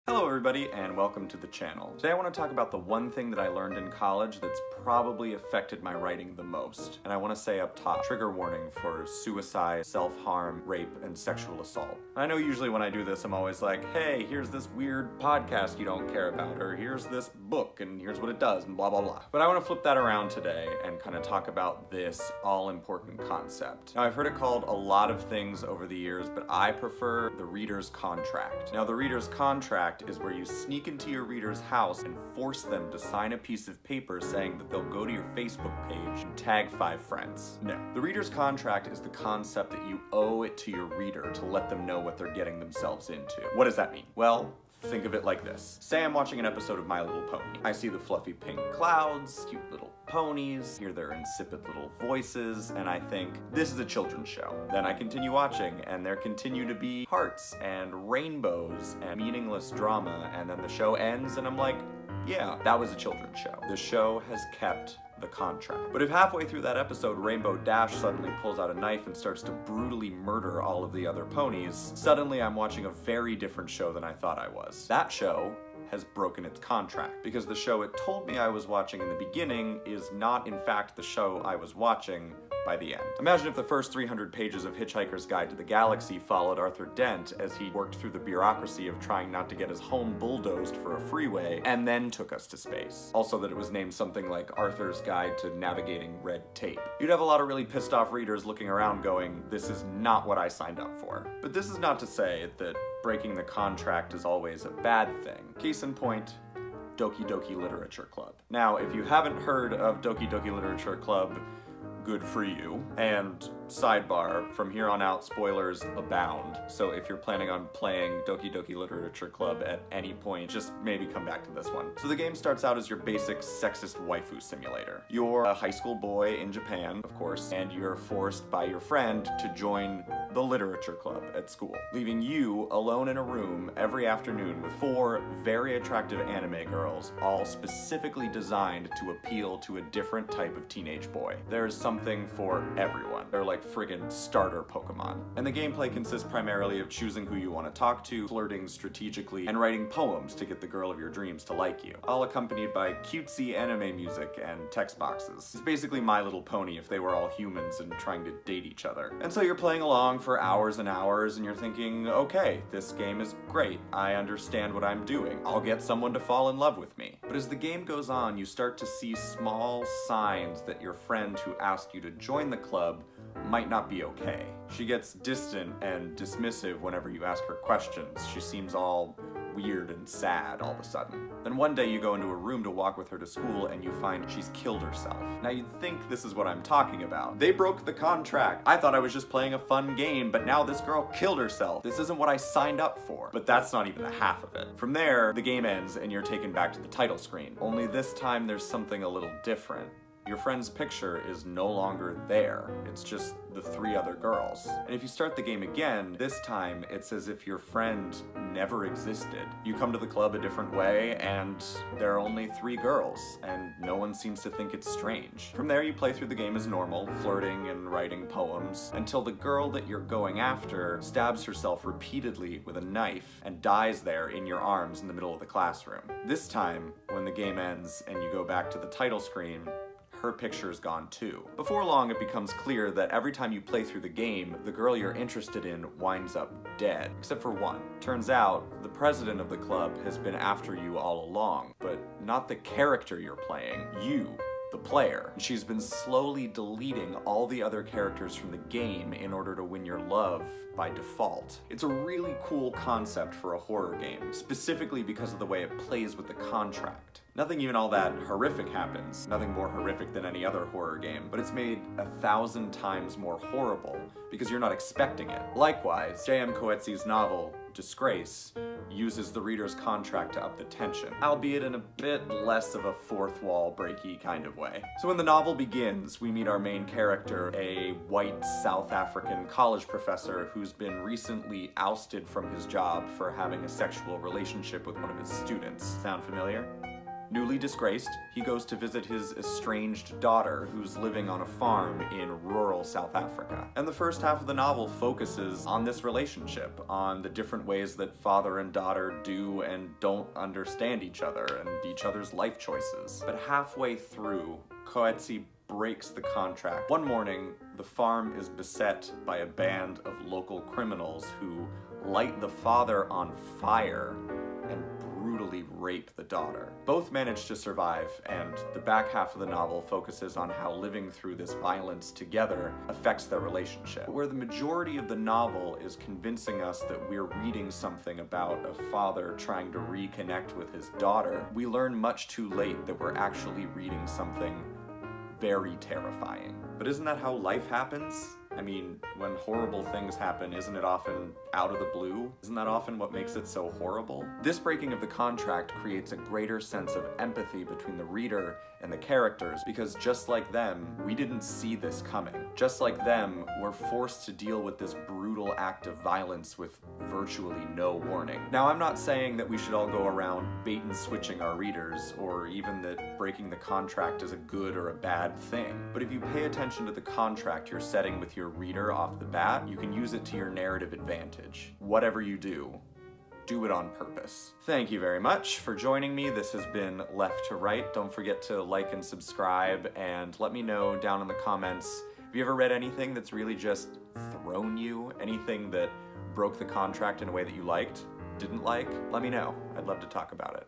Hello everybody and welcome to the channel. Today I want to talk about the one thing that I learned in college that's probably affected my writing the most. And I want to say up top, trigger warning for suicide, self-harm, rape, and sexual assault. I know usually when I do this I'm always like, hey, here's this weird podcast you don't care about, or here's this book and here's what it does and blah blah blah. But I want to flip that around today and kind of talk about this all-important concept. Now I've heard it called a lot of things over the years, but I prefer the reader's contract. Now the reader's contract is where you sneak into your reader's house and force them to sign a piece of paper saying that they'll go to your Facebook page and tag 5 friends. No. The reader's contract is the concept that you owe it to your reader to let them know what they're getting themselves into. What does that mean? Well, think of it like this. Say I'm watching an episode of My Little Pony. I see the fluffy pink clouds, cute little ponies, hear their insipid little voices, and I think, this is a children's show. Then I continue watching, and there continue to be hearts and rainbows and meaningless drama, and then the show ends, and I'm like, yeah, that was a children's show. The show has kept the contract. But if halfway through that episode Rainbow Dash suddenly pulls out a knife and starts to brutally murder all of the other ponies, suddenly I'm watching a very different show than I thought I was. That show has broken its contract because the show it told me I was watching in the beginning is not in fact the show I was watching by the end. Imagine if the first 300 pages of Hitchhiker's Guide to the Galaxy followed Arthur Dent as he worked through the bureaucracy of trying not to get his home bulldozed for a freeway and then took us to space. Also that it was named something like Arthur's Guide to Navigating Red Tape. You'd have a lot of really pissed off readers looking around going, this is not what I signed up for. But this is not to say that breaking the contract is always a bad thing. Case in point, Doki Doki Literature Club. Now, if you haven't heard of Doki Doki Literature Club, good for you. And sidebar, from here on out, spoilers abound. So if you're planning on playing Doki Doki Literature Club at any point, just maybe come back to this one. So the game starts out as your basic sexist waifu simulator. You're a high school boy in Japan, of course, and you're forced by your friend to join the literature club at school, leaving you alone in a room every afternoon with 4 very attractive anime girls, all specifically designed to appeal to a different type of teenage boy. There's something for everyone. They're like friggin' starter Pokemon. And the gameplay consists primarily of choosing who you want to talk to, flirting strategically, and writing poems to get the girl of your dreams to like you, all accompanied by cutesy anime music and text boxes. It's basically My Little Pony if they were all humans and trying to date each other. And so you're playing along for hours and hours and you're thinking, okay, this game is great. I understand what I'm doing. I'll get someone to fall in love with me. But as the game goes on, you start to see small signs that your friend who asked you to join the club might not be okay. She gets distant and dismissive whenever you ask her questions. She seems all weird and sad all of a sudden. Then one day you go into a room to walk with her to school and you find she's killed herself. Now you'd think this is what I'm talking about. They broke the contract. I thought I was just playing a fun game, but now this girl killed herself. This isn't what I signed up for. But that's not even the half of it. From there, the game ends and you're taken back to the title screen. Only this time there's something a little different. Your friend's picture is no longer there. It's just the 3 other girls. And if you start the game again, this time it's as if your friend never existed. You come to the club a different way and there are only 3 girls and no one seems to think it's strange. From there you play through the game as normal, flirting and writing poems, until the girl that you're going after stabs herself repeatedly with a knife and dies there in your arms in the middle of the classroom. This time, when the game ends and you go back to the title screen, her picture is gone too. Before long, it becomes clear that every time you play through the game, the girl you're interested in winds up dead, except for one. Turns out, the president of the club has been after you all along, but not the character you're playing, you, the player. She's been slowly deleting all the other characters from the game in order to win your love by default. It's a really cool concept for a horror game, specifically because of the way it plays with the contract. Nothing even all that horrific happens, nothing more horrific than any other horror game, but it's made 1,000 times more horrible because you're not expecting it. Likewise, J.M. Coetzee's novel, Disgrace, uses the reader's contract to up the tension, albeit in a bit less of a fourth wall breaky kind of way. So when the novel begins, we meet our main character, a white South African college professor who's been recently ousted from his job for having a sexual relationship with one of his students. Sound familiar? Newly disgraced, he goes to visit his estranged daughter who's living on a farm in rural South Africa. And the first half of the novel focuses on this relationship, on the different ways that father and daughter do and don't understand each other and each other's life choices. But halfway through, Coetzee breaks the contract. One morning, the farm is beset by a band of local criminals who light the father on fire and brutally rape the daughter. Both manage to survive, and the back half of the novel focuses on how living through this violence together affects their relationship. Where the majority of the novel is convincing us that we're reading something about a father trying to reconnect with his daughter, we learn much too late that we're actually reading something very terrifying. But isn't that how life happens? I mean, when horrible things happen, isn't it often out of the blue? Isn't that often what makes it so horrible? This breaking of the contract creates a greater sense of empathy between the reader and the characters, because just like them, we didn't see this coming. Just like them, we're forced to deal with this brutal act of violence with virtually no warning. Now, I'm not saying that we should all go around bait and switching our readers, or even that breaking the contract is a good or a bad thing. But if you pay attention to the contract you're setting with your reader off the bat, you can use it to your narrative advantage. Whatever you do it on purpose. Thank you very much for joining me. This has been Left to Right. Don't forget to like and subscribe, and let me know down in the comments, have you ever read anything that's really just thrown you? Anything that broke the contract in a way that you liked, didn't like? Let me know. I'd love to talk about it.